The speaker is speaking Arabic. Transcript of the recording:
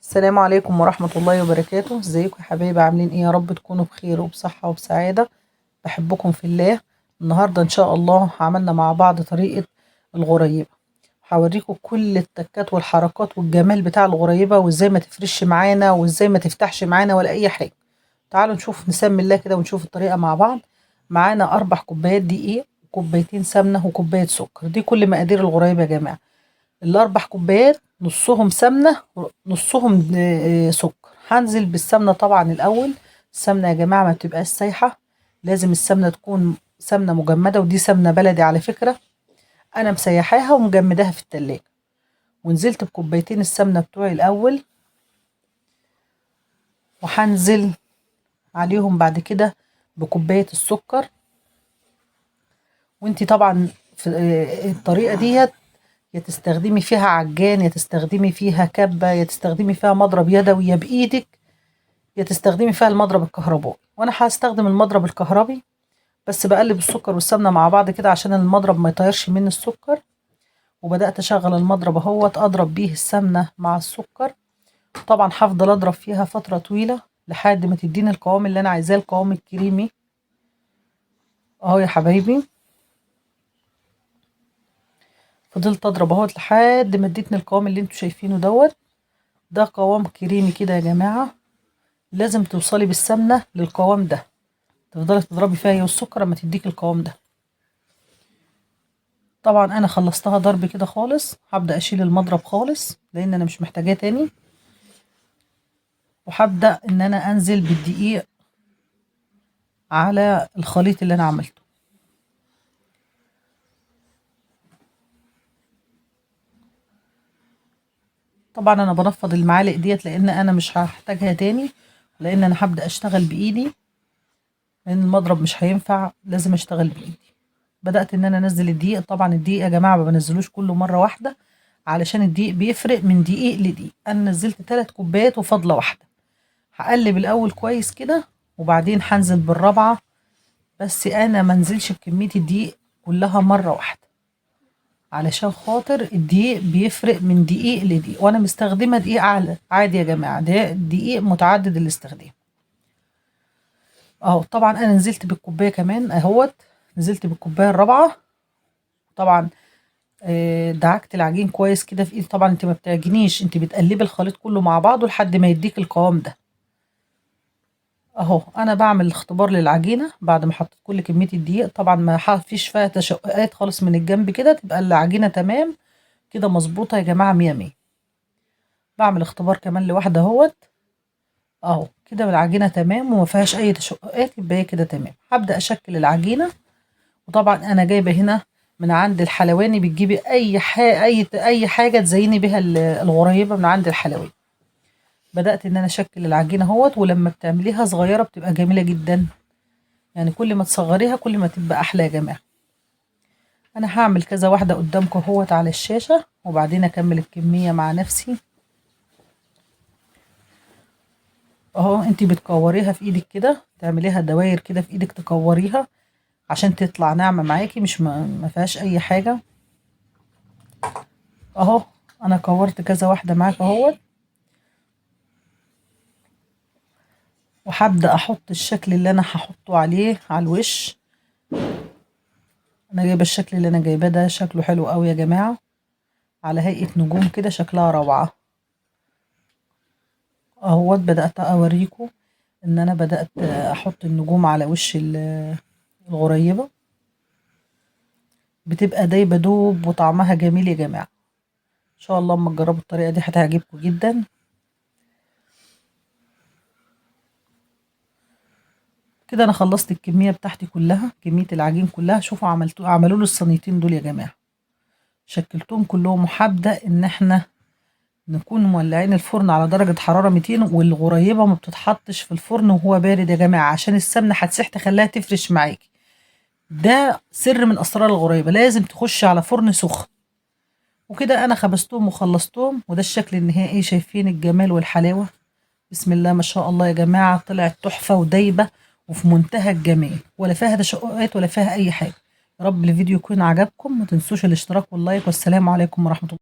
السلام عليكم ورحمة الله وبركاته. ازيكم يا حبايبي؟ عاملين ايه؟ يا رب تكونوا بخير وبصحة وبسعادة. بحبكم في الله. النهاردة ان شاء الله عملنا مع بعض طريقة الغريبة. هوريكم كل التكات والحركات والجمال بتاع الغريبة، وازاي ما تفرش معانا وازاي ما تفتحش معانا ولا اي حاجة. تعالوا نشوف، نسمي الله كده ونشوف الطريقة مع بعض. معانا 4 كوبايات دقيق، وكوبايتين سمنة، وكوباية سكر. دي كل مقادير الغريبة يا جماعة. ال4 كوبايات نصهم سمنة ونصهم سكر. هنزل بالسمنة طبعا الأول. السمنة يا جماعة ما بتبقاش سايحة، لازم السمنة تكون سمنة مجمدة، ودي سمنة بلدي على فكرة. أنا مسيحاها ومجمداها في التلاجة. ونزلت بكوبايتين السمنة بتوعي الأول، وهنزل عليهم بعد كده بكوباية السكر. وانتي طبعا في الطريقة ديت يا تستخدمي فيها عجان، يا تستخدمي فيها كبة، يا تستخدمي فيها مضرب يدوي يا بإيدك، يا تستخدمي فيها المضرب الكهربائي. وانا هستخدم المضرب الكهربي، بس بقلب السكر والسمنة مع بعض كده عشان المضرب ما يطيرش مني السكر. وبدأت اشغل المضرب اهوت اضرب بيه السمنة مع السكر. طبعا هفضل اضرب فيها فترة طويلة لحد ما تديني القوام اللي انا عايزاه، القوام الكريمي اهو يا حبايبي. فضلت اضرب اهوت لحد ما اديتني القوام اللي انتوا شايفينه دوت. ده قوام كريمي كده يا جماعة. لازم توصلي بالسمنة للقوام ده، تفضلي تضربي فيها هي والسكر لما تديك القوام ده. طبعا انا خلصتها ضرب كده خالص، هبدأ اشيل المضرب خالص لان انا مش محتاجاه تاني. وهبدأ ان انا انزل بالدقيق على الخليط اللي انا عملته. طبعا انا بنفض المعالق ديت لان انا مش هحتاجها تاني، لان انا هبدأ اشتغل بايدي، لان المضرب مش هينفع، لازم اشتغل بايدي. بدأت ان انا انزل الدقيق. طبعا الدقيق يا جماعة ما بنزلوش كله مرة واحدة، علشان الدقيق بيفرق من دقيق لدقيق. انا نزلت 3 كوبايات وفضلة واحدة. هقلب الاول كويس كده، وبعدين هنزل بالرابعة. بس انا منزلش بكمية الدقيق كلها مرة واحدة، علشان خاطر الدقيق بيفرق من دقيق لدقيق. وانا مستخدمة دقيق عادي يا جماعة، ده دقيق متعدد الاستخدام اهو. طبعا انا نزلت بالكوباية كمان اهوت، نزلت بالكوباية الرابعة. طبعا دعكت العجين كويس كده في ايدي. طبعا انت ما بتعجنيش، انت بتقلبي الخليط كله مع بعضه لحد ما يديك القوام ده اهو. انا بعمل اختبار للعجينه بعد ما حطيت كل كميه الدقيق. طبعا ما فيش فيها تشققات خالص من الجنب كده، تبقى العجينه تمام كده مظبوطه يا جماعه، مية مية. بعمل اختبار كمان لواحده اهوت اهو كده، العجينه تمام وما فيهاش اي تشققات، يبقى هي كده تمام. هبدا اشكل العجينه. وطبعا انا جايبه هنا من عند الحلواني، بتجيبي اي حاجه تزيني بيها الغريبه من عند الحلواني. بدات ان انا اشكل العجينه اهوت، ولما بتعمليها صغيره بتبقى جميله جدا، يعني كل ما تصغريها كل ما تبقى احلى يا جماعه. انا هعمل كذا واحده قدامكم اهوت على الشاشه، وبعدين اكمل الكميه مع نفسي اهو. انتي بتكوريها في ايدك كده، تعمليها دواير كده في ايدك تكوريها عشان تطلع ناعمه معاكي، مش ما فيهاش اي حاجه اهو. انا كورت كذا واحده معاك اهوت، وهبدا احط الشكل اللي انا هحطه عليه على الوش. انا جايبه الشكل اللي انا جايباه ده، شكله حلو قوي يا جماعه، على هيئه نجوم كده، شكلها روعه اهوت. بدات اوريكم ان انا بدات احط النجوم على وش الغريبه، بتبقى دايبه دوب وطعمها جميل يا جماعه. ان شاء الله اما تجربوا الطريقه دي هتعجبكم جدا. كده انا خلصت الكميه بتاعتي كلها، كميه العجين كلها. شوفوا عملوا له الصينيتين دول يا جماعه، شكلتهم كلهم. وحابه ان احنا نكون مولعين الفرن على درجه حراره 200، والغريبه ما بتتحطش في الفرن وهو بارد يا جماعه، عشان السمنه هتسيح تخليها تفرش معاكي. ده سر من اسرار الغريبه، لازم تخش على فرن سخن. وكده انا خبزتهم وخلصتهم، وده الشكل النهائي. شايفين الجمال والحلاوه؟ بسم الله ما شاء الله يا جماعه، طلعت تحفه ودايبه وفي منتهى الجمال، ولا فيها تشققات ولا فيها اي حاجه. يا رب الفيديو يكون عجبكم، ما تنسوش الاشتراك واللايك، والسلام عليكم ورحمه الله.